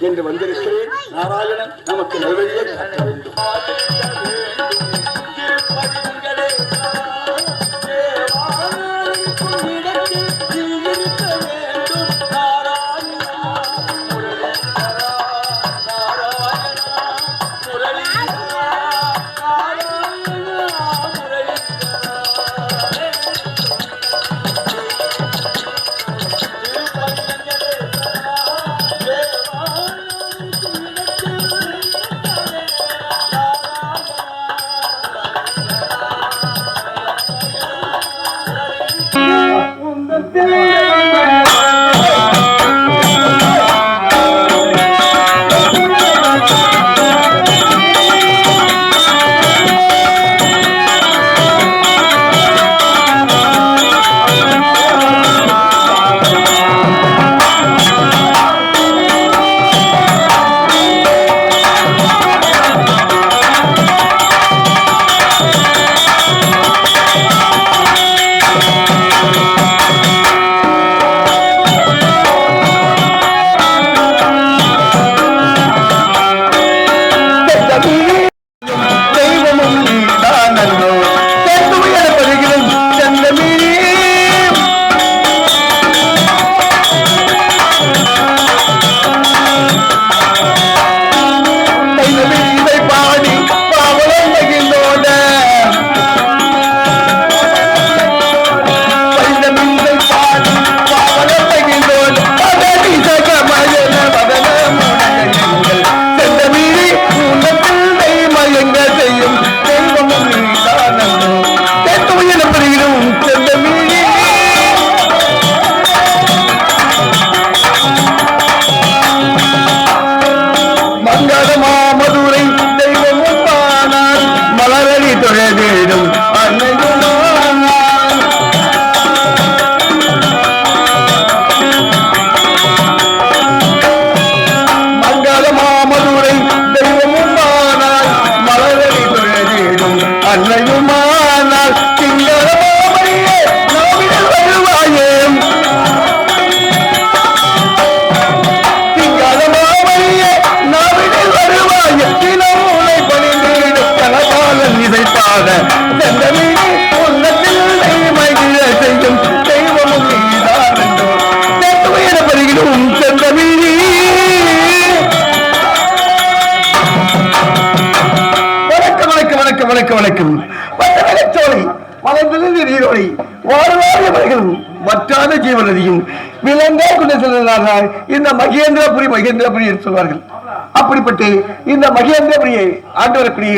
என்று வந்திருக்கிறேன். நாராயணன் நமக்கு நல்வழியை காட்ட வேண்டும். ஜீவனதியும் விலங்கா கொண்டு செல்கிறார்கள். இந்த மகேந்திரபுரி மகேந்திரபுரி என்று சொல்வார்கள். அப்படிப்பட்டு இந்த மகேந்திரபுரியை ஆண்டு வரக்கூடிய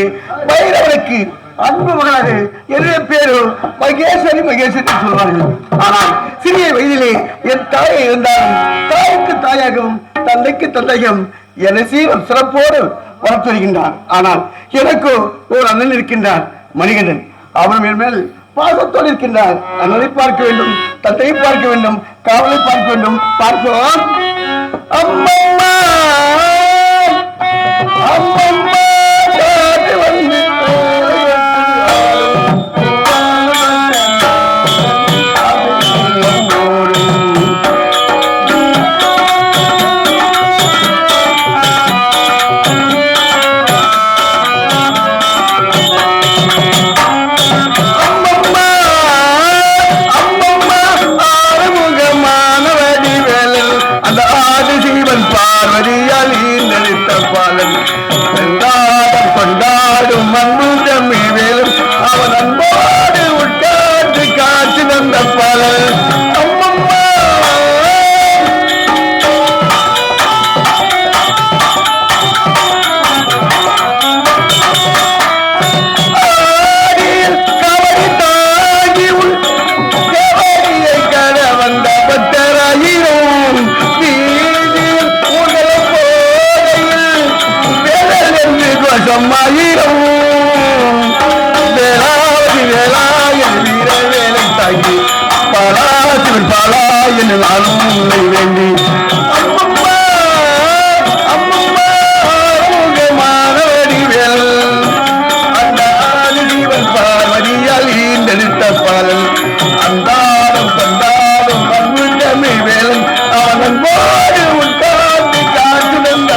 வைரவனுக்கு அன்பு மகனாக என்னுடைய பேரு மகேஸ்வரி மகேஸ்வரி சொல்வார்கள். ஆனால் சிறிய வயதிலே என் தாயை இருந்தாலும் தாய்க்கு தாயாகவும் தந்தைக்கு தந்தையும் என சீரம் சிறப்போடு வளர்த்து வருகின்றார். ஆனால் எனக்கு ஒரு அண்ணன் இருக்கின்றார், மணிகண்டன். அவன் என் மேல் பாசத்தோடு இருக்கின்றார். அண்ணனை பார்க்க வேண்டும், தந்தையை பார்க்க வேண்டும், காவலை பார்க்க வேண்டும். பார்ப்போம். அம்மம்மா அம்மம்மா வந்து கொண்டாடும் அன்பு தம்பி வேலும் அவன் அன்போடு உட்கார்ந்து காட்சி தந்த பாலல். அம்மம்மா கவடி தாங்கி கவடியை கட வந்த பத்தராயிரம் வீதியில் உடல் போதையில் வேலையிலும் வேளாதி வேளாயன் வீர வேலை தாங்கி பாலாசிவன் பாலா என்று நானும் உன்னை வேண்டி அம்மம்மா அம்மம்மா மாணவடி வேல் அந்த ஆதிவன் பார்வதியால் ஈந்தெடுத்த பாலன் அந்தாடும் தந்தாடும் அன்பு தமிழ் வேலன் அவன் அன்போடு உட்கார்ந்து காற்று வந்த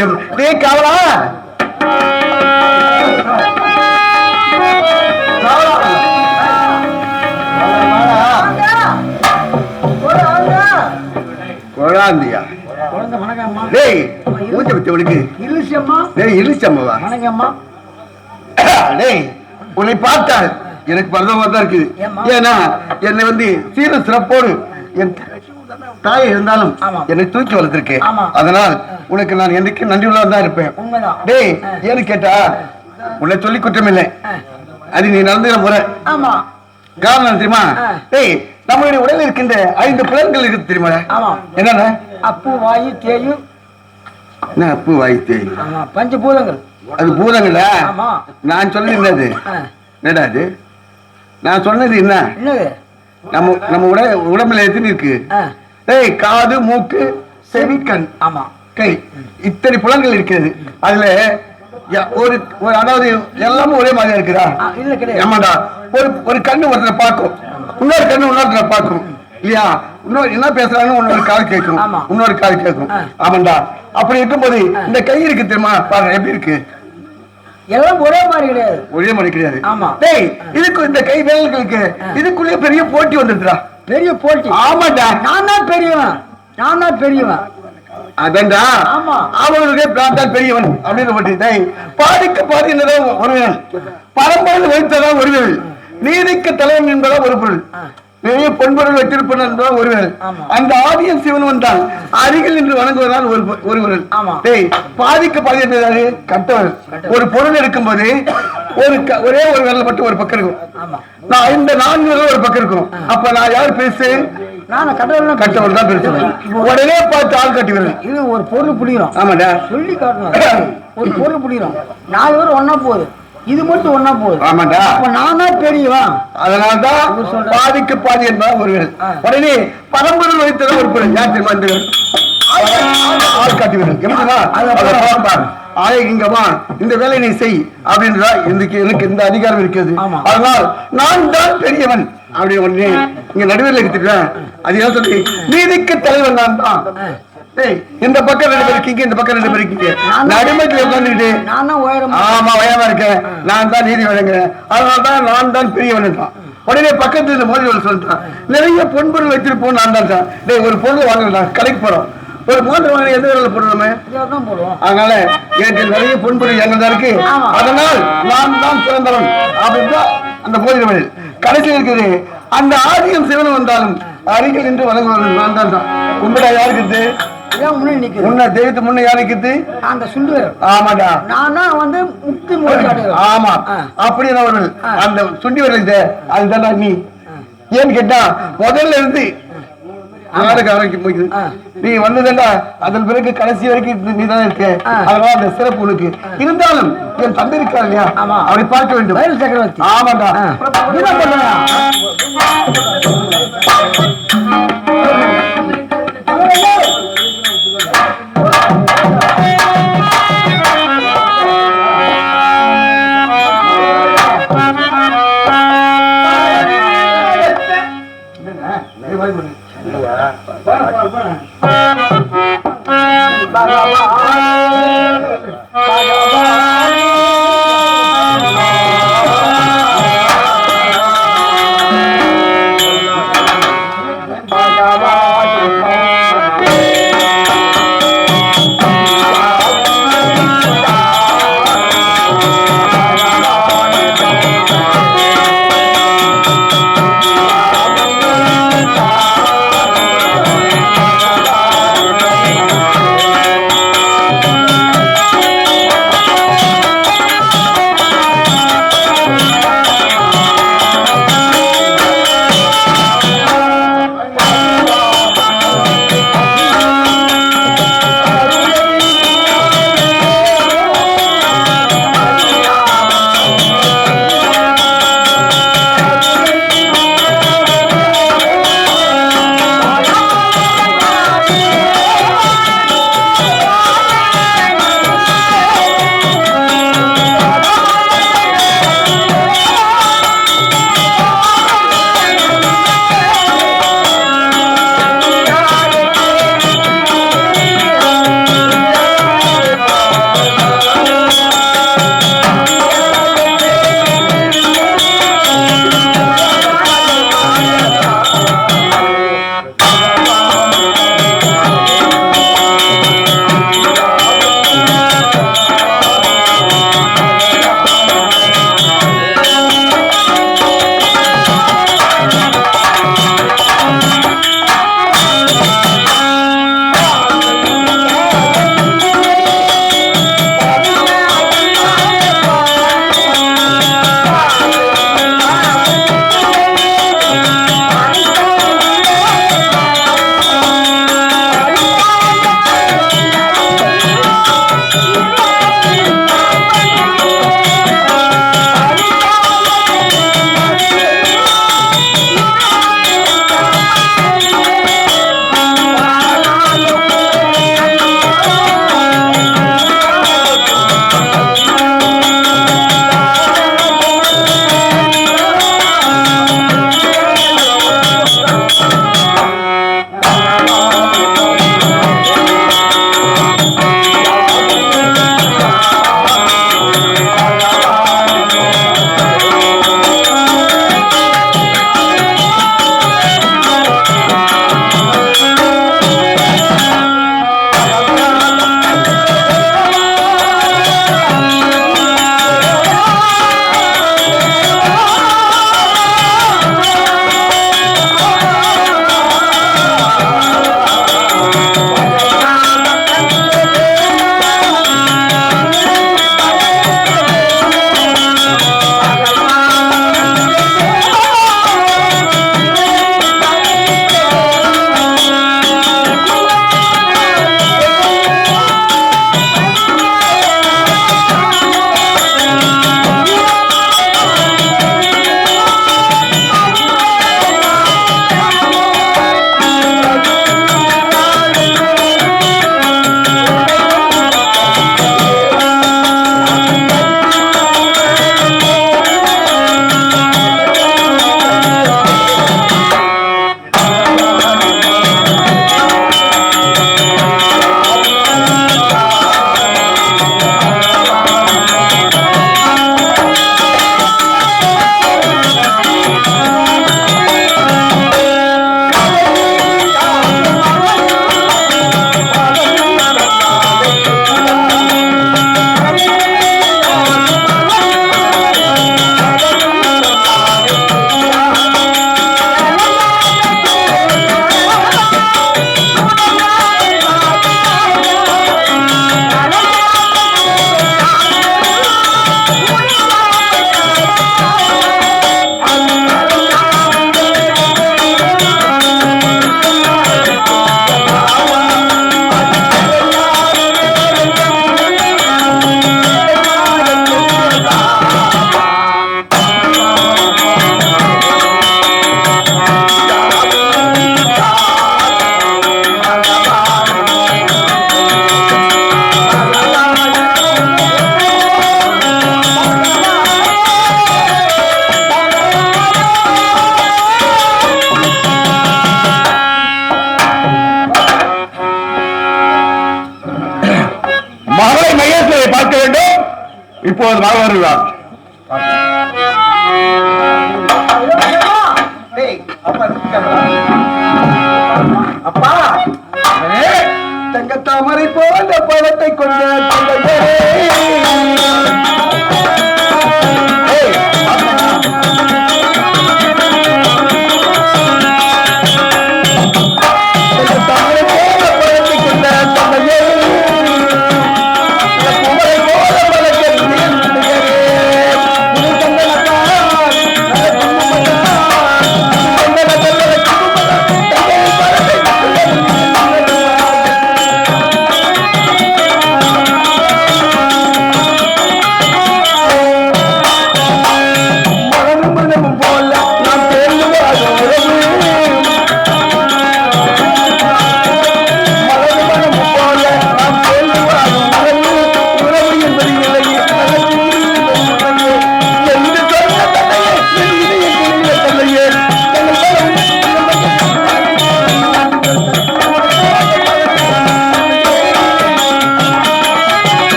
வேண்டும். நீ காவலா குழாந்தியா டேய் மூச்சை வித்தவனுக்கு இழுச்சம்மாவா டேய் உன்னை பார்த்தால் எனக்கு பரதமா தான் இருக்குது. ஏன்னா என்னை வந்து சீர சிறப்போடு என் தாய் இருந்தாலும் என்னை தூக்கி வளர்த்திருக்கேன். அதனால் உனக்கு நான் என்னைக்கு நன்றி உள்ளவன் தான் இருப்பேன். டேய் ஏன்னு கேட்டா உன்னை சொல்லி குற்றம் இல்லை, அது நீ நடந்துகிற முறை. காரணம் தெரியுமா? டேய் நம்மளுடைய உடலில் இருக்கின்ற 5 புலன்கள் இருக்கு தெரியுமா? என்னென்ன? அப்பு வாயு தேயு. என்ன அப்பு வாயு தேயு? பஞ்சபூதங்கள். அது பூதங்களா? நான் சொன்னது என்னது? என்னடா அது நான் சொன்னது? என்ன நம்ம நம்ம உடம்புல எத்தனை இருக்கு? ஏய் காது மூக்கு செவி கண் கை இத்தனை புலன்கள் இருக்கிறது. அதுல ஒரு அதாவது எல்லாமே ஒரே மாதிரி இருக்குதா? ஆமாடா. ஒரு கண்ணு ஒருத்தரை பார்க்கும், இன்னொரு கண்ணு இன்னொருத்தரை பார்க்கும் இல்லையா? இன்னொரு என்ன பேசுறாங்க இன்னொரு காது கேட்கும், இன்னொரு காது கேட்கும். ஆமாண்டா. அப்படி இருக்கும்போது இந்த கை இருக்கு தெரியுமா? பாருங்க எப்படி இருக்கு. எல்லாம் ஒரே மாதிரி கிடையாது, ஒரே மாதிரி கிடையாது. டேய் இதுக்கு இந்த கை வேலைகளுக்கு இதுக்குள்ளே பெரிய போட்டி வந்துருக்குடா. பெரிய போட்டி? ஆமாடா. நான் தான் பெரியவன். அதண்டா அவனுடைய பிரார்த்தன் பெரியவன் அப்படின்னு போட்டு பாதிக்கு பாதி என்னதான் ஒருவன், பரம்பரை வைத்ததான் ஒருவன், நீதிக்கு தலைவன் என்பதான் ஒரு பொருள், நிறைய பொன்பொருள் வைத்திருப்பன் என்பதான் ஒருவன். அந்த ஆதியம் சிவன் வந்தால் அருகில் நின்று வணங்குவதால் ஒருவன். பாதிக்கு பாதி என்பது கட்டவன். ஒரு பொருள் இருக்கும்போது ஒரே ஒரு விரல் மட்டும் ஒரு பக்கம் இருக்கும், நான் இந்த 4 விரல் ஒரு பக்கம் இருக்கும். அப்ப நான் யார் பேசு? கட்டவன் தான் பேசுவேன். உடனே பார்த்து ஆள் கட்டி விரல். இது ஒரு பொருள் புடிக்கிறோம். ஆமாடா சொல்லி காட்டணும். ஒரு பொருள் புடிக்கிறோம், 4 பேர் ஒன்னா போகுது, இது மட்டும் ஒன்னா போகுது. ஆமாடா. நான் தான் பெரியவன். அதனால்தான் பாதிக்கு பாதி என்பதா ஒரு விரல். உடனே பரம்பரை வைத்தது ஒரு பொருள். யார் தெரியுமா? இந்த ஆள் காட்டி விரல். எப்படின்னா இங்கவா இந்த வேலை நீ செய் அப்படின்றா எனக்கு இந்த அதிகாரம் இருக்கிறது. அதனால் நான் தான் பெரியவன் அப்படி ஒண்ணு இங்க நடுவில் எடுத்துட்டேன். அது ஏன் சொல்லி நீதிக்கு தலைவன் நான் தான். இந்த பக்கம் 2 பேர் இருக்கீங்க, இந்த பக்கம் 2 பேர் இருக்கீங்க, நடுமத்தில் உட்காந்துக்கிட்டு ஆமா உயரமா இருக்கேன், நான் தான் நீதி வழங்குறேன், அதனால்தான் நான் தான் பெரியவன் தான். உடனே பக்கத்துல இந்த மோதிரம் சொல்லிட்டான், நிறைய பொன்பொருள் வச்சிருப்போம் நான் தான். ஒரு பொருள் வாங்கலாம், கடைக்கு போறோம், ஒரு மோதிரம் வாங்க எந்த வேலை போடுறோமே, அதனால எனக்கு நிறைய பொன்பொருள் என்னதான் இருக்கு, அதனால் நான் தான் சிறந்தவன் அப்படின்னு அந்த மோதிரம். கடைசியில் இருக்குது அந்த ஆதியம் சிவன் வந்தாலும் அருகில் நின்று வணங்குவன் நான் தான். உண்மையா யாருக்கு முன்ன தெய்வத்து முன்ன யாருக்கு? அந்த சுண்டு. ஆமாடா. நான் வந்து முக்தி. ஆமா அப்படி அந்த சுண்டி வரல அதுதான் நீ. ஏன்னு கேட்டா முதல்ல இருந்து நீ வந்ததுண்டா அதன் பிறகு கடைசி வரைக்கும் நீ தான் இருக்க. அதனால அந்த சிறப்பு உனக்கு இருந்தாலும் என் தந்தை இருக்கா இல்லையா, அவரை பார்க்க வேண்டும். சக்கரவர்த்தி. ஆமாண்டா. இப்போது நான் வருவார். அப்பா தங்கத்தாமரை போன்ற பழத்தை கொண்ட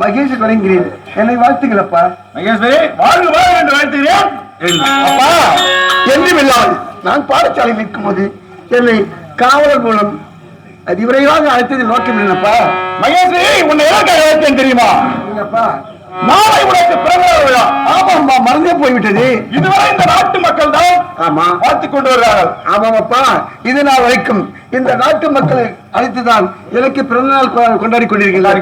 மகேஷ் வழங்குகிறேன். என்னை வாழ்த்துங்களப்பா. மகேஸ்வரி வாழ்க வாழ்க என்று வாழ்த்துகிறேன். அப்பா என்றும் இல்லாமல் நான் பாடசாலையில் இருக்கும் போது என்னை காவலர் மூலம் அதிவிரைவாக அழைத்தது நோக்கம் என்னப்பா? மகேஸ்வரி உன்னை எதற்காக அழைத்தேன் தெரியுமா? இல்லப்பா, நாளை உனக்கு பிறந்த விழா. ஆமாம்பா, மறந்தே போய்விட்டது. இதுவரை இந்த நாட்டு மக்கள் தான் ஆமா பார்த்துக் கொண்டு வருகிறார்கள். ஆமாப்பா, இது நாள் வரைக்கும் இந்த நாட்டு மக்களை அழைத்துதான் எனக்கு பிறந்த நாள் கொண்டாடி கொண்டிருக்கிறார்.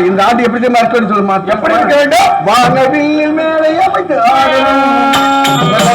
இந்த ஆண்டு எப்படி இருக்குன்னு சொல்லுமா? எப்படி இருக்க வேண்டும்? வானவில் மேலே அமைத்து பாடணும்.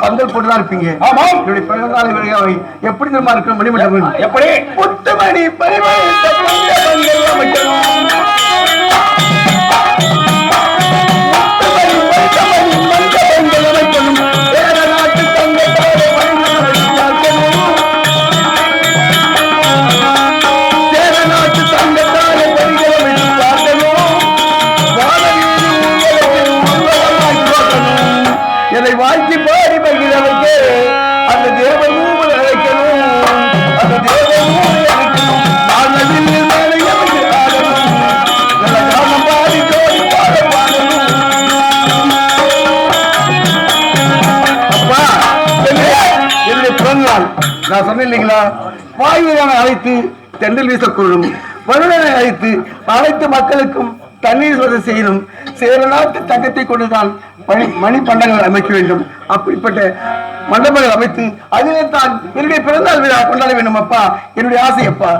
பந்தல் போட்டுதான் இருப்பீங்க. ஆமா, என்னுடைய பிறந்த நாளை எப்படி நம்ம இருக்கிற மணிமண்டபம் எப்படி புத்து மணி என்னை வாழ்த்தி பாடி மகிழவைக்கு அந்த தேவனும் அழைக்கணும், அந்த தேவனும் அழைக்கணும். பாடி ஜோடி பாட பாடணும். அப்பா, என்னுடைய பிறந்த நாள் நான் சொன்னேன் இல்லைங்களா? வாயுதான அழைத்து தென்றல் வீசக்கூடும், வருடனை அழைத்து அனைத்து மக்களுக்கும் தண்ணீர் வசதி செய்யணும், சேர நாட்டு தங்கத்தை கொண்டுதான் மணி பண்டங்கள் அமைக்க வேண்டும். அப்படிப்பட்ட மண்டபங்கள் அமைத்து அதிலே தான் என்னுடைய பிறந்தநாள் விழா கொண்டாட வேண்டும். அப்பா, என்னுடைய ஆசை. அப்பா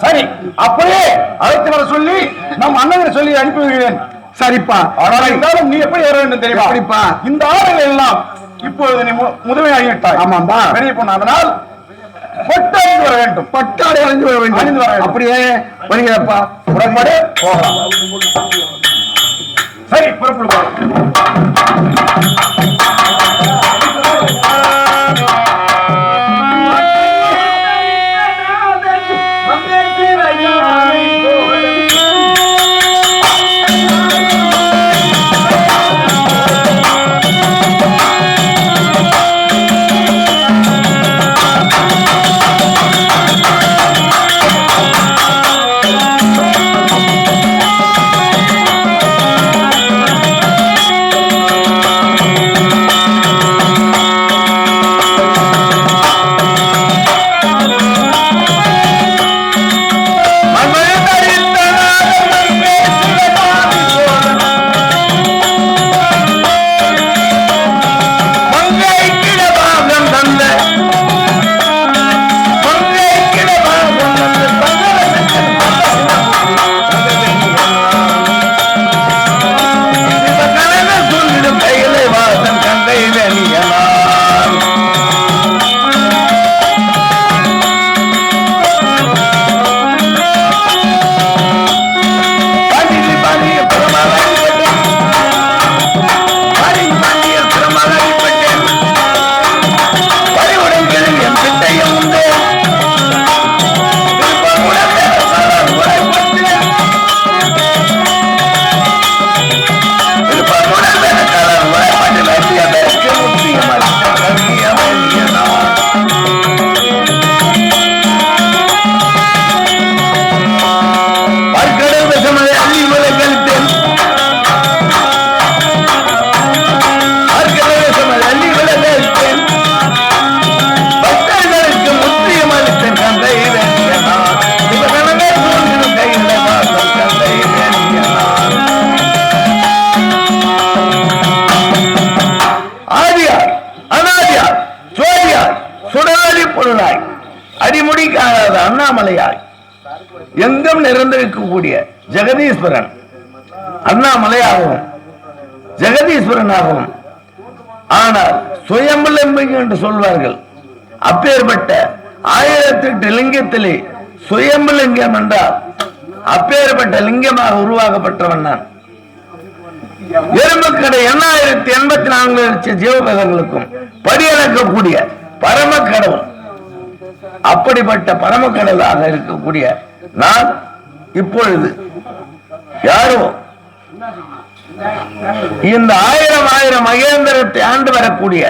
சரி, அப்படியே அழைத்து வர சொல்லி நம் அண்ணனை சொல்லி அனுப்பி விடுவேன். சரிப்பா. ஆனால் இருந்தாலும் நீ எப்படி வர வேண்டும் தெரியுமா? சரிப்பா. இந்த ஆடுகள் எல்லாம் இப்பொழுது நீ முதுமையாகிவிட்டாய். ஆமாம்பா, பெரிய பொண்ணு. அதனால் பட்டாடை வர வேண்டும். பட்டாடை அணிந்து வர வேண்டும். அணிந்து வர வேண்டும். அப்படியே வருகிறப்பா. உடன்பாடு போகலாம். சரி, புறப்படுவோம். Hey! ஆதியார் அனாதியார் சோதியார் சுடராதி பொருளாய் அடிமுடிக்காத அண்ணாமலையாய் எங்கும் நிறைந்திருக்கக்கூடிய ஜெகதீஸ்வரன் அண்ணாமலையாகவும் ஜெகதீஸ்வரனாகவும் ஆனால் சுயம்பலிங்கம் என்று சொல்வார்கள். அப்பேற்பட்ட 1008 லிங்கத்திலே சுயம்பலிங்கம் என்றால் அப்பேற்பட்ட லிங்கமாக உருவாக்கப்பட்டவன் நான். எறும்புக்கடை 8084 லட்சம் ஜீவபதங்களுக்கும் படியளக்கக்கூடிய பரமக்கடவுள். அப்படிப்பட்ட பரமக்கடலாக இருக்கக்கூடிய நான் இப்பொழுது யாரோ இந்த 1000 மகேந்திரத்தை ஆண்டு வரக்கூடிய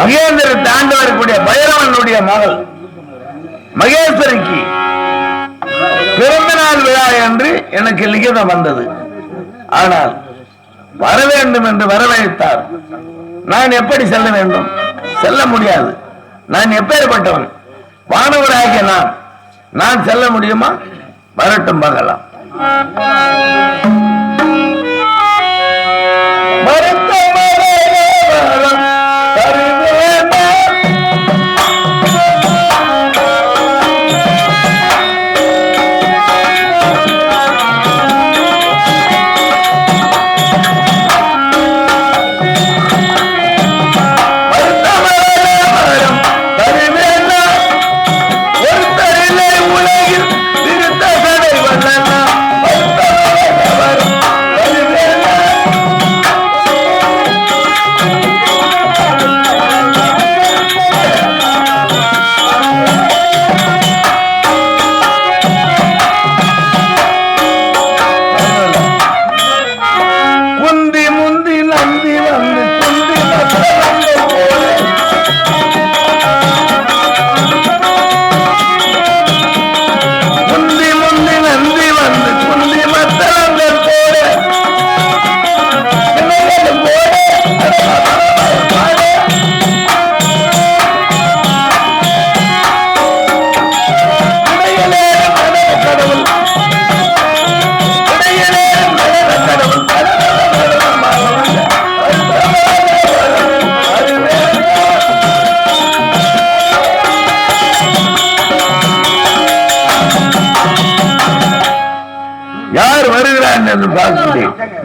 மகேந்திரத்தை ஆண்டு வரக்கூடிய பைரவனுடைய மகள் மகேஸ்வரிக்கு பிறந்தநாள் விழா என்று எனக்கு லிகிதம் வந்தது. ஆனால் வர வேண்டும் என்று வரவழைத்தார். நான் எப்படி செல்ல வேண்டும்? செல்ல முடியாது. நான் எப்பேற்பட்டவன்? வானவராகிய நான் செல்ல முடியுமா? வரட்டும் பார்க்கலாம்.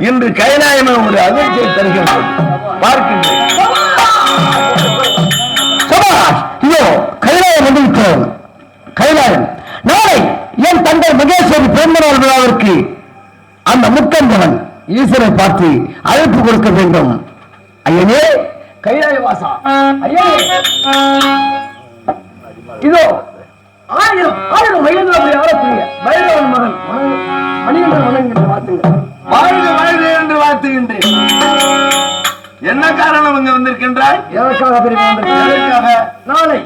இன்று கைலாயமே ஒரு அதிர்ச்சியை தருகின்றது. பார்க்கின்றேன். கைலாயம் வந்துவிட்டோம். கைலாயம் நாளை என் தந்தை மகேஸ்வரி பிறந்தநாள் விழாவிற்கு அந்த முக்கந்தவன் ஈஸ்வரை பார்த்து அழைப்பு கொடுக்க வேண்டும். ஐயனே கைலாயவாசா, ஐயனே இதோ 1000 மகேந்திரபுரி ஆளக்கூடிய பைரவன் மகன் மணிகண்டன் மகன் என்று வாழ்த்துகிறேன். வாழ்க என்று வாழ்த்துகின்றேன். என்ன காரணம் இங்க வந்திருக்கின்றாய்? எதற்காக பெரியவா வந்திருக்கிறாய்? நாளை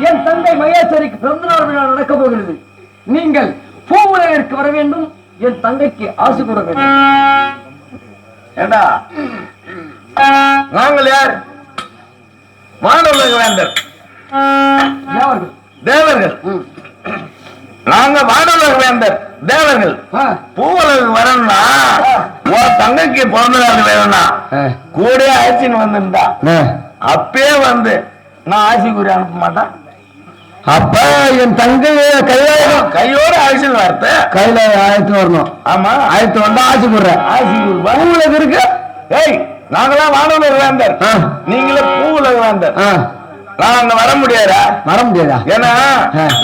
என் தந்தை மகேஸ்வரிக்கு பிறந்தநாள் விழா நடக்க போகிறது. நீங்கள் பூவுலகிற்கு வர வேண்டும். என் தங்கைக்கு ஆசை கூற வேண்டும். ஏண்டா நாங்கள் யார்? வானவுலக வேந்தர் தேவர்கள். நாங்க வானவுலக வேந்தர் தேவர்கள். பூவுலகு வரணும்னா உன் தங்கைக்கு பிறந்த நாள் வேணும்னா கூட ஆட்சின்னு வந்திருந்தா அப்பே வந்து நான் ஆட்சி கூறி அனுப்ப மாட்டேன். அப்ப என் தங்கை கைலாயம் கையோட ஆட்சியில் வார்த்தை கைலாயம் ஆயிரத்து வரணும். ஆமா ஆயிரத்து வந்தா ஆட்சி கூடுறேன். ஆட்சி பூவுலகு இருக்கு. ஏய் நாங்களாம் வானவுலக வேந்தர், நீங்களே பூவுலக வேந்தர். நான் அங்க வர முடியாதா? வர முடியாதா? ஏன்னா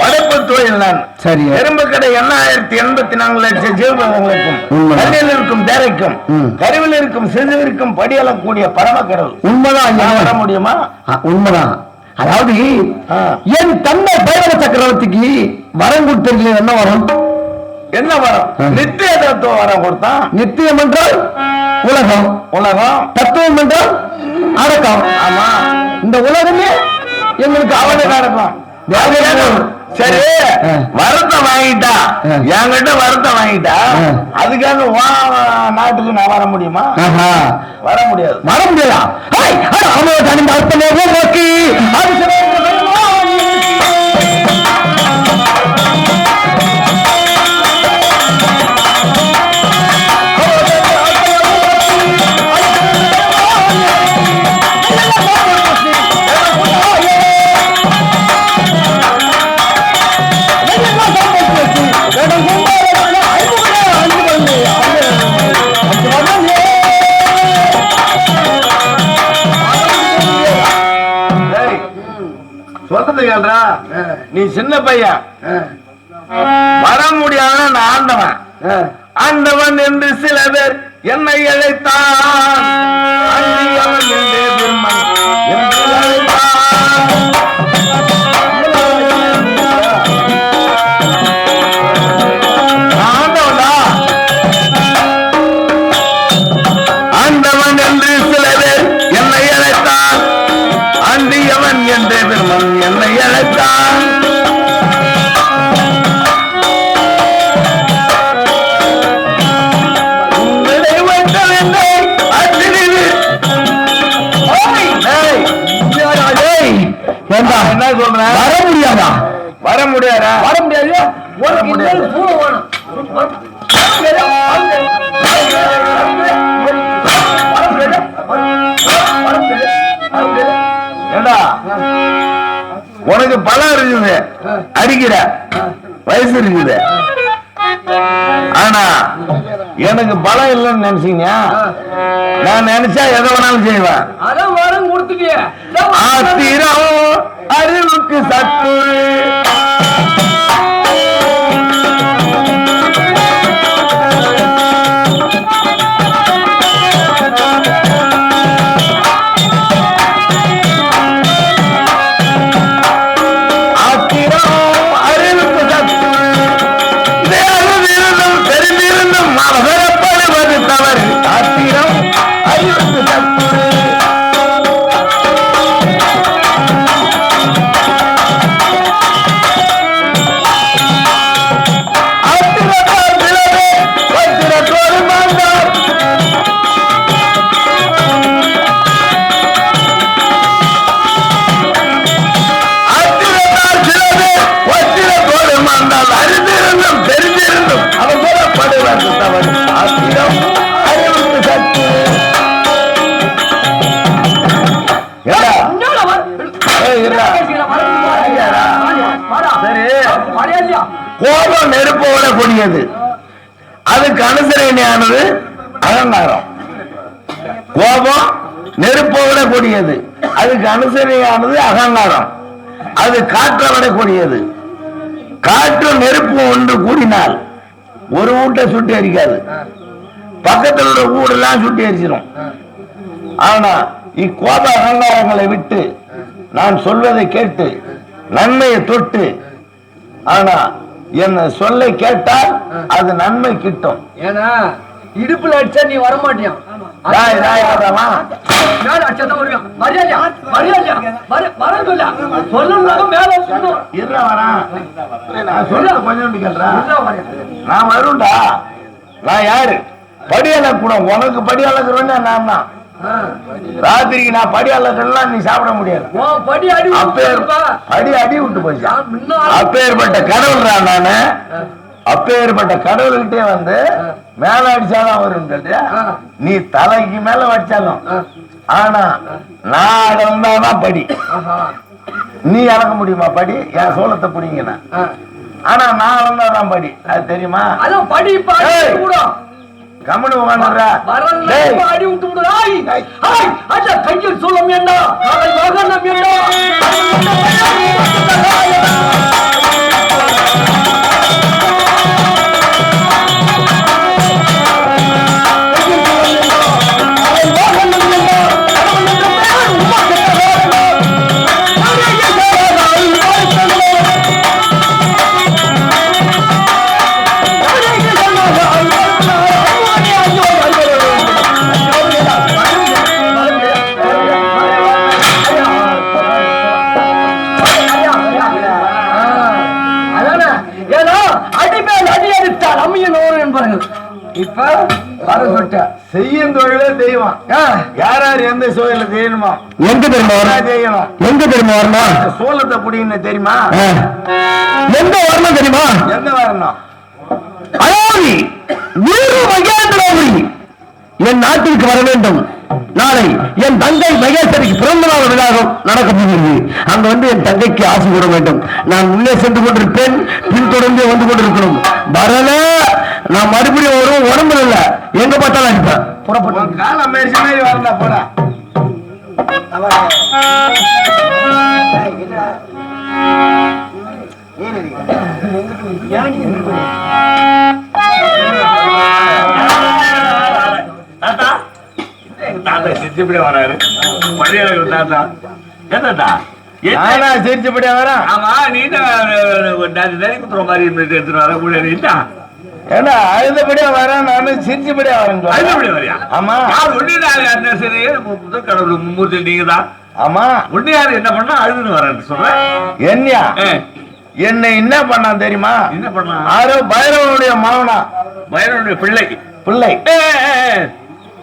படைப்பு தொழில் நான். சரி. எறும்பு கடை 8084 லட்சம் ஜீவபதங்களுக்கும் கல்லில் இருக்கும் தேரைக்கும் கருவில் இருக்கும் சிறுவிற்கும் படியளக்கூடிய பரமக்கடவுள். உண்மைதான். வர முடியுமா? உண்மைதான். அதாவது என் தந்தை பைரவ சக்கரவர்த்திக்கு வரம் கொடுத்திருக்கீங்க. என்ன வரம்? என்ன வரம்? நித்திய தத்துவ வரம் கொடுத்தான். நித்தியம் என்றால் உலகம், உலகம் தத்துவம் என்றால் அடக்கம். ஆமா, இந்த உலகமே எங்களுக்கு அவனுக்கு அடக்கம். சரி, வருத்தம் வாங்கிட்டா என்கிட்ட வருத்தம் வாங்கிட்டா அதுக்காக நாட்டுக்கு நான் வர முடியுமா? வர முடியாது. வர முடியாதா? சொல்றது கேள்றா, நீ சின்ன பையன், வர முடியாத நான் ஆண்டவன். ஆண்டவன் என்று சில பேர் என்னை அழைத்தான், அன்றியவன் என்றே பிரம்மன் என்று அழைத்தான். ஆண்டவனா, ஆண்டவன் என்று சில பேர் என்னை அழைத்தான், அன்றியவன் என்றே பிரம்மன் என்னை அழைத்தான். என்ன சொல்றேன்? வர முடியாதா? வர முடியாதா? வர முடியாது. உனக்கு இன்னொரு பூனை வேணும். ஏண்டா, உனக்கு பலம் இருக்குது, அடிக்கிற வயசு இருக்குது. ஆனா எனக்கு பலம் இல்லைன்னு நினைச்சீங்க, நான் நினைச்சா எதை வேணாலும் செய்வேன். அதான் வரம் கொடுத்துட்டிய. ஆத்திரம் அறிவுக்கு சத்து. கோபம் நெருப்போட கூடியது, அதுக்கு அனுசரணையானது அகங்காரம். கோபம் நெருப்போட கூடியது, அதுக்கு அனுசரணையானது அகங்காரம். அது காற்றை விடக்கூடியது. காற்று நெருப்பு ஒன்று கூடினால் ஒரு வீட்டை சுட்டி எரிக்காது, பக்கத்தில் உள்ள வீடெல்லாம் சுட்டி எரிச்சிடும். ஆனா இக்கோப அகங்காரங்களை விட்டு நான் சொல்வதை கேட்டு நன்மையை தொட்டு, ஆனா என்ன சொல்ல கேட்டால் அது நன்மை கிட்டும். ஏன்னா இடுப்புல அடிச்சா நீ வர மாட்டியா? நான் வருண்டா. நான் யாரு? படியாள கூட உனக்கு படியாளக்குறேன் நான் தான். ராத்திரிக்கு நான் படி அளக்கலாம், நீ சாப்பிட முடியாது. படி அடி விட்டு போச்சா? அப்பேற்பட்ட கடவுள் தான் நானு. அப்பேற்பட்ட கடவுள்கிட்டே வந்து மேல அடிச்சாலும் வரும். நீ தலைக்கு மேல வச்சாலும், ஆனா நான் வந்தாதான் படி. நீ இறக்க முடியுமா படி? என் சோளத்தை பிடிங்கன்னா. ஆனா நான் வந்தாதான் படி, அது தெரியுமா? படி கம்மனு உட்காந்துடுறா, அடி விட்டு விடுறாய். கையில் சொல்லும் என்ன இப்ப வர சொல்லிட்ட. செய்யும் தொழிலே தெய்வம். யார் யார் எந்த சோழல செய்யணுமா? எங்க தெரியுமா செய்யணும்? எங்க தெரியுமா வரணும்? சோளத்தை புடின்னு தெரியுமா? எங்க வரணும் தெரியுமா? எங்க வரணும்? அதாவது வீர மகேந்திரபுரி என் நாட்டிற்கு வர வேண்டும். நாளை என் தங்கை மகேஸ்வரிக்கு பிறந்த நாள் விழாவும் நடக்க போகிறது. அங்க வந்து என் தங்கைக்கு ஆசை கூற வேண்டும். நான் உள்ளே சென்று கொண்டிருப்பேன், பின்தொடர்ந்து வந்து கொண்டிருக்கணும். வரல நான் மறுபடியும் வரும். உடம்புல இல்ல, எங்க பார்த்தாலும் அடிப்பேன். புறப்பட்டு காலம் மேய்ச்சி மாதிரி வரல போட. தாத்தா தாத்தா சிரிச்சுப்படியா வராரு பழைய தாத்தா ஏதாத்தா நானா சிரிச்சுப்படியா வரேன்? ஆமா நீ நரி குத்துற மாதிரி எடுத்துட்டு வர முடியாது ஏன்னா அழுதபடியா வரேன், நானும் சிரிச்சுப்படியா வரேன். அழுதபடியா வரியா? ஆமா. யார் ஒண்ணு சரி முதல் கடவுள் மும்மூர்த்தி நீங்க தான். ஆமா. ஒண்ணு யாரு என்ன பண்ணா அழுதுன்னு வரேன்னு சொல்றேன். என்னையா என்னை என்ன பண்ணான் தெரியுமா? என்ன பண்ணா? ஆரோ பைரவனுடைய மாவனா, பைரவனுடைய பிள்ளை.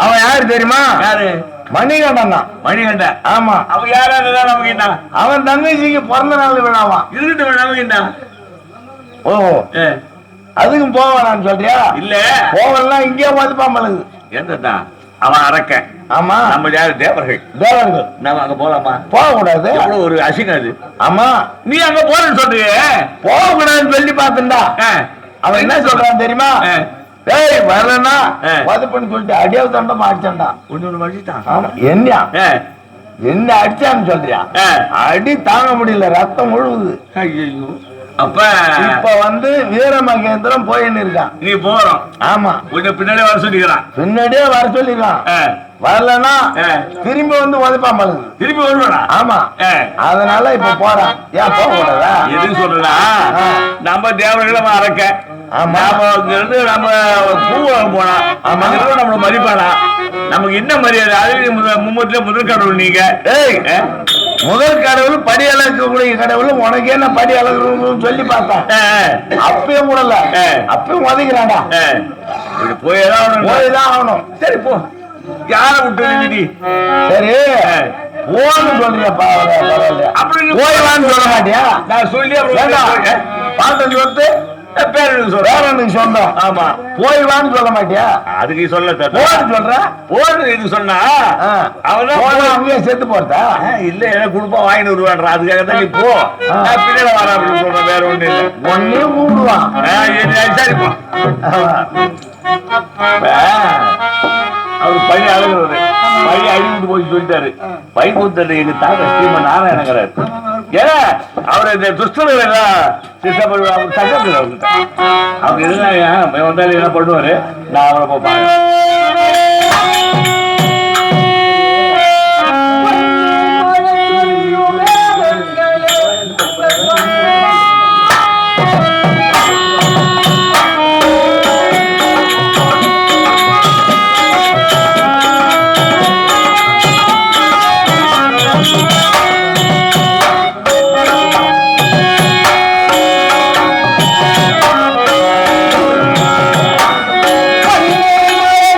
அவன் யாரு தெரியுமா? யாரு? மணிகண்டன் தான். மணிகண்டன். ஆமா. அவன் யாரா நமக்கு என்ன? அவன் தங்கச்சிக்கு பிறந்த நாள் விழாவான். இருக்கட்டும் நமக்கு என்ன? ஓ அதுக்கும் போவானான்னு சொல்றியா? இல்ல போவெல்லாம் இங்கே பார்த்துப்பாமலுது. என்னதான் அவன் அரக்க. ஆமா. நம்ம யாரு? தேவர்கள். தேவர்கள். நம்ம அங்க போலாமா? போக கூடாது. எவ்வளவு ஒரு அசிங்கம் அது. ஆமா. நீ அங்க போறேன்னு சொல்றியே. போக கூடாதுன்னு சொல்லி பார்த்துண்டா அவன் என்ன சொல்றான் தெரியுமா? ஏய் வரலன்னா வதப்பன்னு சொல்லிட்டு அடியாவது தண்டம் அடிச்சான்டா. ஒண்ணு அடிச்சான். ஆமா. என்ன அடிச்சான்னு சொல்றியா? அடி தாங்க முடியல, ரத்தம் முழுகுது. ஐயோ. அப்ப இப்ப வந்து வீரமகேந்திரம் போயின்னு இருக்கான். நீ போறோம். ஆமா. கொஞ்சம் பின்னாடியே வர சொல்லிக்கிறான். பின்னாடியே வர சொல்லிருக்கான். வரலன்னா திரும்பி வந்து உதப்பான் பாருங்க. திரும்பி வருவானா? ஆமா. அதனால இப்ப போறான். ஏன் போக கூடாதா? எது சொல்றா? நம்ம தேவர்களை அரக்க. ஆமா. இருந்து நம்ம பூவாக போனா நம்மள மதிப்பானா? நமக்கு என்ன மரியாதை? அது மும்மூர்த்தில முதல் கடவுள் நீங்க. முதல் கடவுள் படி அளக்கக்கூடிய கடவுள். உனக்கு என்ன படி அளக்கணும்னு சொல்லி பார்த்தான். அப்பயும் கூடல, அப்பயும் உதைக்கிறான்டா. போய்தான் ஆகணும். சரி போ. யார விட்டு சரி போன்னு சொல்றியாப்பா? அப்படி போய்வான்னு சொல்ல மாட்டியா? நான் சொல்லி பாட்டு சொல்லிட்டு பேரனுக்கு சொந்தம். ஆமா. போய்வான்னு சொல்ல மாட்டியா? அதுக்கு சொல்ல சொல்ற போன்னு இது சொன்னா அவன் அங்கேயே செத்து போறதா? இல்ல என்ன குடுப்பா வாங்கிட்டு வருவான். அதுக்காக தான் நீ போ, பின்னாடி வர அப்படின்னு சொல்ற. வேற ஒண்ணு இல்ல. ஒன்னே கூடுவான். சரிப்பா. அவர் பழி அழகுறது பழி அழிவுட்டு போய் சொல்லிட்டாரு. வைகுந்தர் எங்க தாத்தா ஸ்ரீமன் நாராயணங்கிறாரு. ஏன்னா அவர் இந்த துஷ்டர்கள் எல்லாம் அவர் சட்டத்தில் அவர்கிட்ட அவங்க எதுனா வந்தாலும் என்ன பண்ணுவாரு. நான் அவரை பார்ப்பேன்.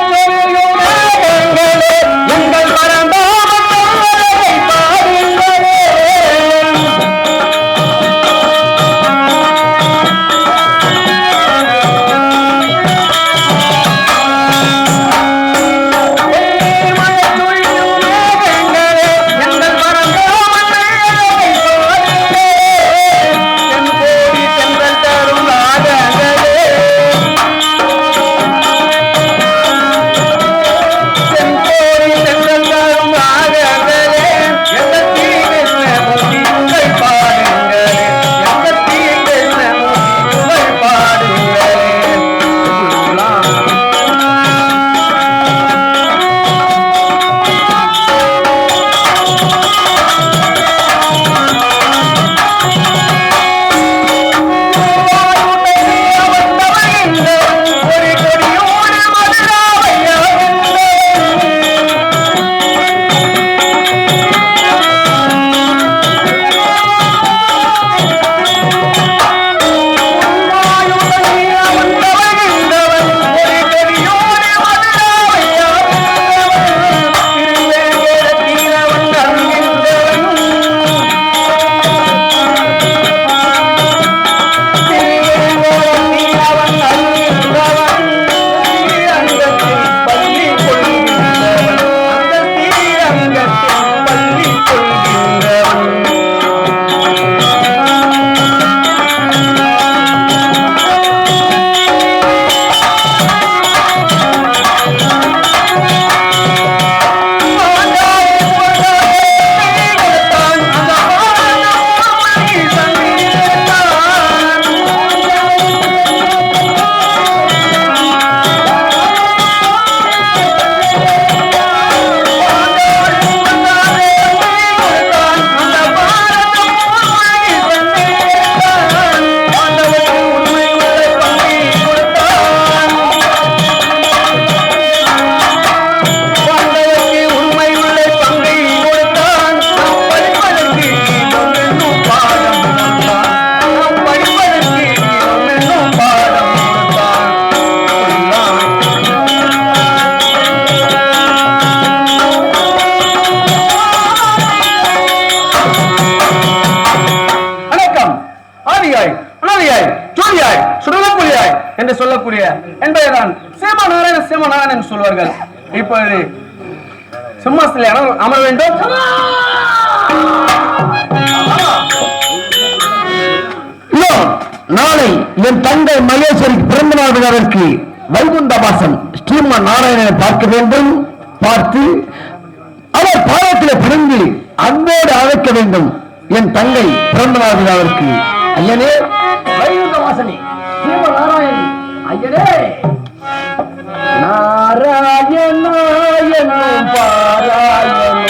Hey! சிம்மநாராயணன் சொல்வார்கள். இப்பொழுது சிம்மாசனத்தில் அமர வேண்டும். நாளை என் தந்தை மகேஸ்வரிக்கு பிறந்த நாள் விழாவிற்கு வைகுண்ட வாசன் ஸ்ரீமன் நாராயணனை பார்க்க வேண்டும். பார்த்து அவர் பாதத்தில் பிறந்து அன்போடு அழைக்க வேண்டும். என் தங்கை பிறந்த நாள் விழாவிற்கு ஐயனே வைகுண்ட வாசனே ஸ்ரீமன் நாராயணன் ஐயனே நாராயணாயனும் பாராயணம்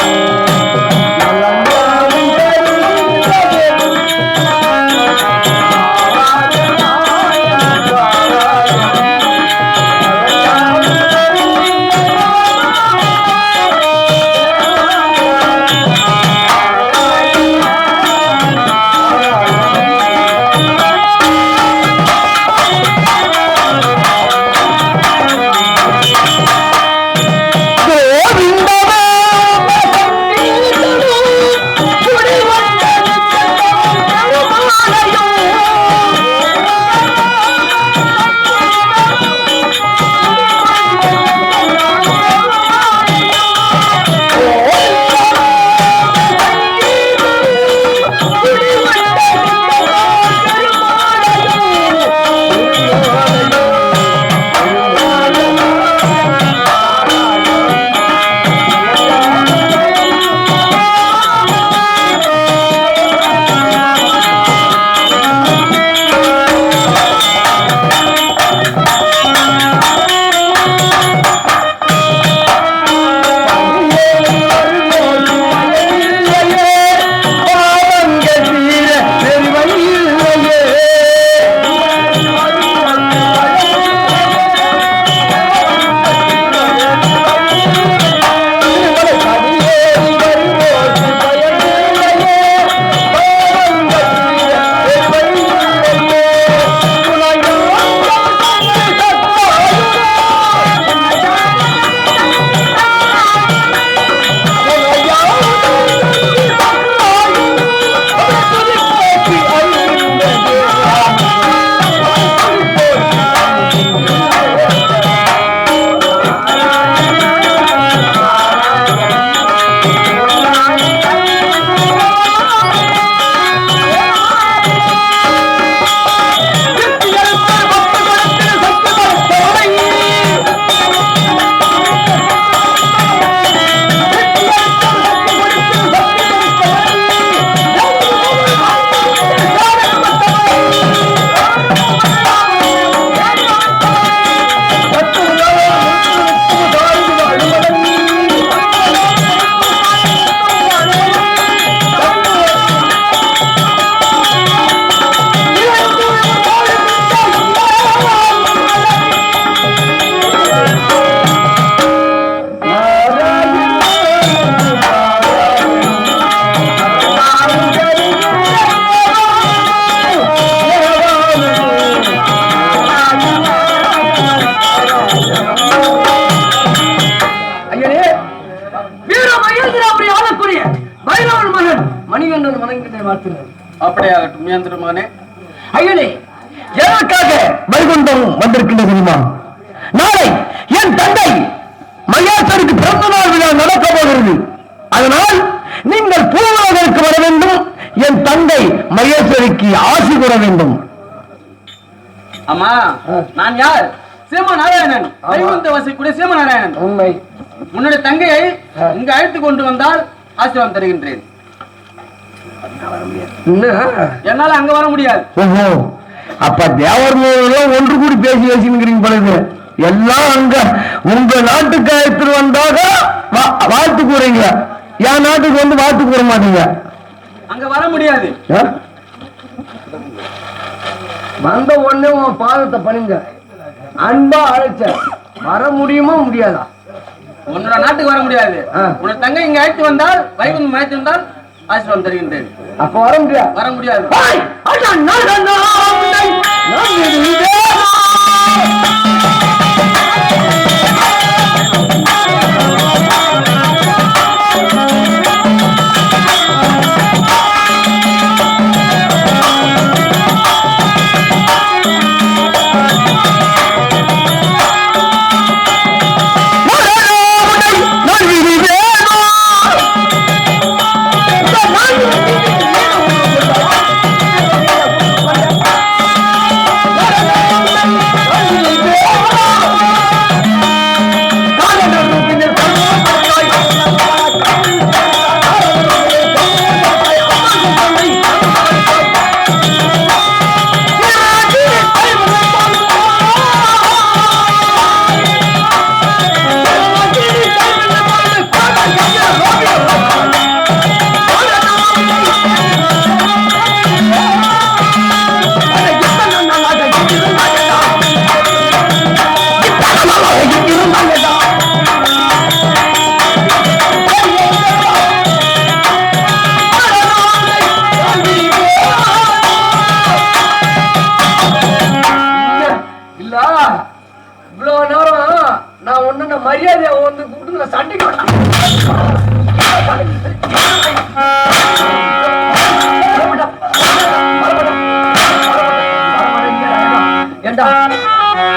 ஐயனே எதற்காக வைகுண்டம் வந்திருக்கின்றது தெரியுமா? நாளை என் தந்தை மகேஸ்வருக்கு பிறந்த நாள் விழா நடக்க போகிறது. அதனால் நீங்கள் பூவுலகிற்கு வர வேண்டும். என் தந்தை மகேஸ்வரிக்கு ஆசி கூற வேண்டும். அம்மா, நான் யார்? சிம்மநாராயணன், வைகுண்ட வசிக்கூடிய சிம்மநாராயணன். உண்மை. உன்னுடைய தங்கையை இங்கு அழைத்து கொண்டு வந்தால் ஆசீர்வாதம் தருகின்றேன். என்னால அங்க வர முடியாது. ஓஹோ, அப்ப தேவர் ஒன்று கூடி பேசி பேசினுங்கிறீங்க பொழுது எல்லாம் அங்க உங்க நாட்டுக்கு அழைத்து வந்தாக வாழ்த்து கூறீங்க. என் நாட்டுக்கு வந்து வாழ்த்து கூற மாட்டீங்க. அங்க வர முடியாது. வந்த உடனே உன் பாதத்தை பணிந்த அன்பா அழைச்ச வர முடியுமா முடியாதா? உன்னோட நாட்டுக்கு வர முடியாது. உன்னோட தங்கை இங்க அழைத்து வந்தால் வைகுண்டம் அழைத்து வந்தால் ஆசீர்வாதம் தருகின்றேன். அப்ப வர முடியாது. வர முடியாது.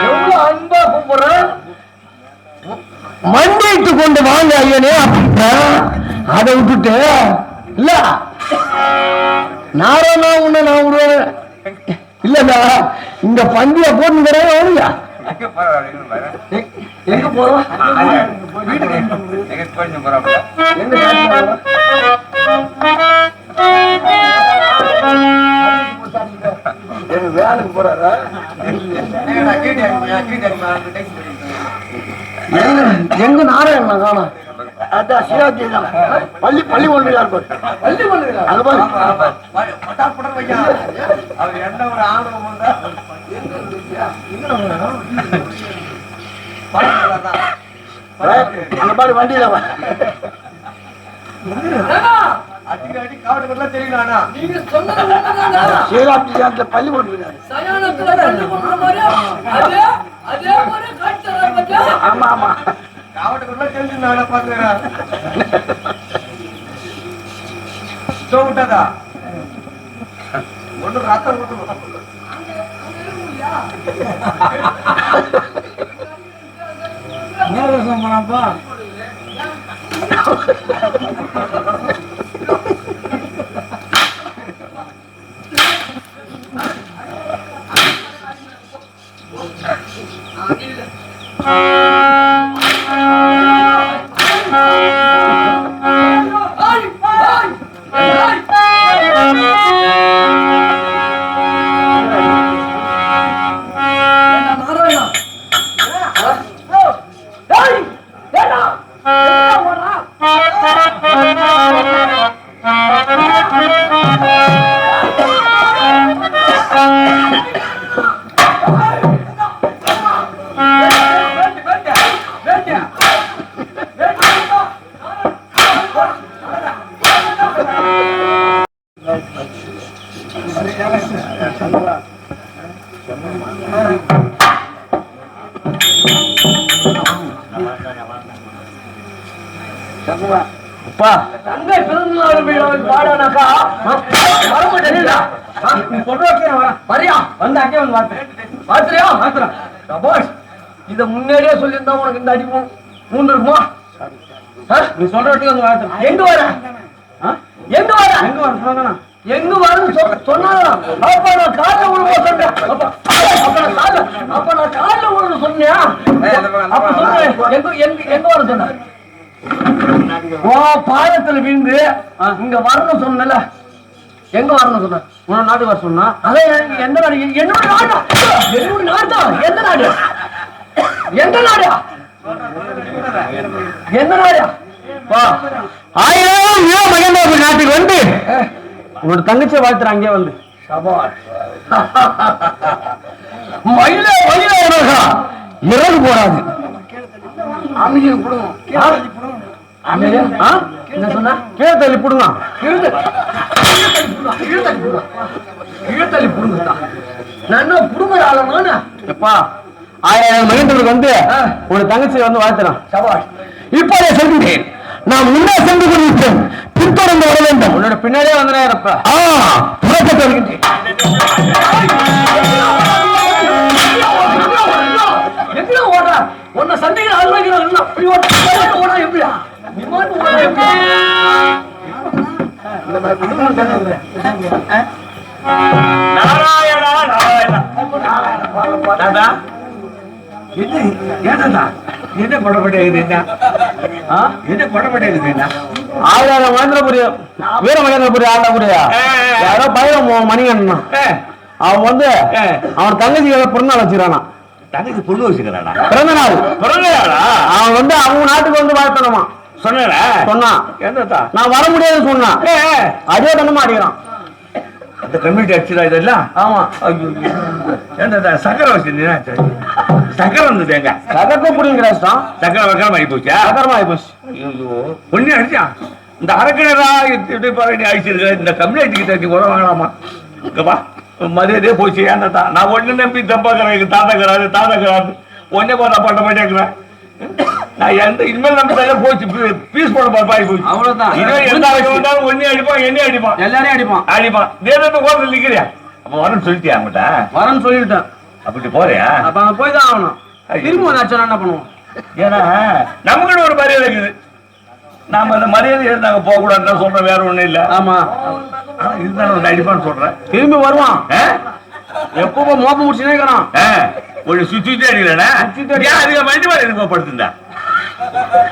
எவ்வளவு அன்பா கூப்பிடுறேன். மண்டிட்டு கொண்டு வாங்க ஐயனே அப்படின்னா அதை விட்டுட்டு இல்ல நாராயணா உன்ன நான் விடுவேன் இல்லடா இங்க பந்திய போட்டு வருங்க. எங்க போறோம்? வேலைக்கு போறாரா? எங்க நாராயணா காணோம். அதான் சிவாஜி பள்ளி பள்ளி ஒன்றியா இருப்பார். பள்ளி ஒன்றியா அது பாரு. அவர் என்ன ஒரு ஆணவம் வந்தா அந்த மாதிரி வண்டியில அடிக்கடி காவட்டுக்கெல்லாம் தெரியுங்களா? நீங்க சொன்னது சிவராஜி சார்ந்த பள்ளி ஒன்றியா? ஆமா ஆமா காவட்டுக்கெல்லாம் தெரிஞ்சுங்களா? பாத்துக்கிறேன் விட்டதா ஒன்று ரத்தம் விட்டு போனாப்பா. அப்பா தங்கை பிறந்தநாள் விழாவில் பாடானாக்கா வரமாட்டேன். வரியா வந்து அங்கே வந்து பாத்துறியா? பாத்துறேன். சபாஷ், இத முன்னாடியே சொல்லியிருந்தா உனக்கு இந்த அடி மூன்று இருக்குமா? நீ சொல்றதுக்கு வந்து வாழ்த்து. எங்க வர எங்க வர எங்க வர சொன்னா எங்க வரன்னு சொன்னா அப்ப நான் காலைல விழுவ சொன்னேன். அப்ப நான் காலைல விழுவ சொன்னியா? அப்ப சொன்னேன் எங்க எங்க எங்க வர சொன்ன? பாதத்துல விழுந்து இங்க வரணும் சொன்னல. எங்க வரணும் சொன்ன? உன நாடு வர சொன்னா அதான் எந்த நாடு? என்னோட நாடா? என்னோட நாடு. எந்த நாடு? எந்த நாடா? எந்த நாடா? 1000 மகேந்திரபுரி நாட்டுக்கு வந்து உன்னோட தங்கச்சியை வாழ்த்துற அங்கே வந்து மயில மயில இறகு போடாது. என்ன சொன்னா? கீழே தள்ளி புடுங்க. கீழ்த்தள்ளி புடுங்கா நான் புடுங்குற ஆளமான எப்பா 1000 மகேந்திரனுக்கு வந்து உன்னோட தங்கச்சியை வந்து வாழ்த்துறான். சபாஷ். இப்போதே சொல்கிறேன், நான் முன்னே சென்று கொண்டிருப்பேன், பின்தொடர்ந்து வர வேண்டும். உன்னோட பின்னாடியே வந்தனே இருப்ப. புறப்பட்டு வருகின்றேன். எப்படி ஓடுற? உன்னை சண்டையில் அலுவலகம் அப்படி ஓட எப்படியா? விமானம் ஓட எப்படி? நாராயணா நாராயணா என்ன படப்பட்டேங்குது? என்ன படப்பட்டேங்குது? 1000 மகேந்திரபுரி வீர மகேந்திரபுரி ஆண்டபுரியா யாரோ பையன் மணிகண்ணா அவன் வந்து அவன் தங்கச்சி பிறந்தநாள் வச்சுக்கிறானா. தங்கச்சி பொண்ணு வச்சுக்கிறானா? பிறந்த நாள் அவன் வந்து அவங்க நாட்டுக்கு வந்து வாழ்த்தணுமா சொன்னான். நான் வர முடியாதுன்னு சொன்னான். அதே தண்டமா அடிக்கிறான். அந்த கம்யூனிட்டி அடிச்சுதா இதெல்லாம்? ஆமா. சக்கரை வச்சு சக்கரை வந்தது எங்க சக்கரத்தை புடிங்கிற கஷ்டம். சக்கரை வக்கரம் ஆகி போச்சா? சக்கரமா ஆகி போச்சு. பொண்ணு அடிச்சான். இந்த அரக்கணரா அடிச்சிருக்க இந்த கம்யூனிட்டி கிட்ட உரம் வாங்கலாமா? மரியாதையே போச்சு. ஏன்னா நான் ஒண்ணு நம்பி தப்பாக்கிறேன். தாத்தாக்கிறாரு ஒன்னே பார்த்தா பண்ண மாட்டேங்கிறேன். நான் இனிமேல் நம்ம கையில போச்சு பீஸ் போட பாய் போச்சு. அவ்வளவுதான். இனிமேல் எந்த ஆளுக்கு வந்தாலும் ஒன்னே அடிப்பான், என்னையும் அடிப்பான், எல்லாரையும் அடிப்பான். தேவத்தை கோபத்தில் நிக்கிறியா? அப்ப வரன்னு சொல்லிட்டியா அவங்ககிட்ட? வரன்னு சொல்லிட்டேன். அப்படி போறியா? அப்ப அங்க போய் தான் ஆகணும். திரும்ப வந்தாச்சுன்னா என்ன பண்ணுவோம்? ஏன்னா நமக்குன்னு ஒரு மரியாதை இருக்குது. நாம அந்த மரியாதை நாங்க போக கூடாதுன்னு சொல்றேன், வேற ஒண்ணும் இல்ல. ஆமா, இதுதான் அடிப்பான்னு சொல்றேன். திரும்பி வருவான். எப்போ மோப்ப முடிச்சுனே இருக்கிறான். ஒரு சுத்தி அடிக்கலன்னா அதிக மஞ்சள் மாதிரி எனக்கு படுத்துட்டா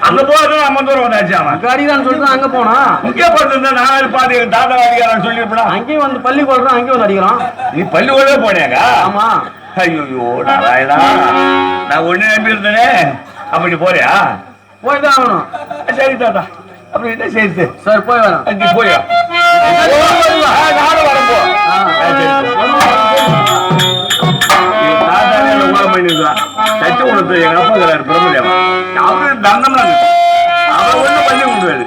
அங்க போறது நம்ம தூரம் வந்தாச்சு. அவன் கடிதான் சொல்லிட்டு அங்க போனா முக்கிய படுத்திருந்தா நான் பாத்து தாத்தா அடிக்கிறான்னு சொல்லிருப்பா. அங்கேயும் வந்து பள்ளி கொள்றான், அங்கேயும் வந்து அடிக்கிறான். நீ பள்ளி கொள்ளவே போனியாக்கா? ஆமா. ஐயோ நாராயணா, நான் ஒண்ணு நம்பி இருந்தேனே. அப்படி போறியா? போய் தான் ஆகணும். சரி தாத்தா, அப்படி என்ன செய்யுது? சரி போய் வரேன். அஞ்சு போயா? நானும் வரப்போ தச்சு கொடுத்து எங்க அப்பா பிரம்மதேவன் அவரு தந்தம்லாம் அவர் ஒண்ணு பண்ணி கொடுத்தாரு.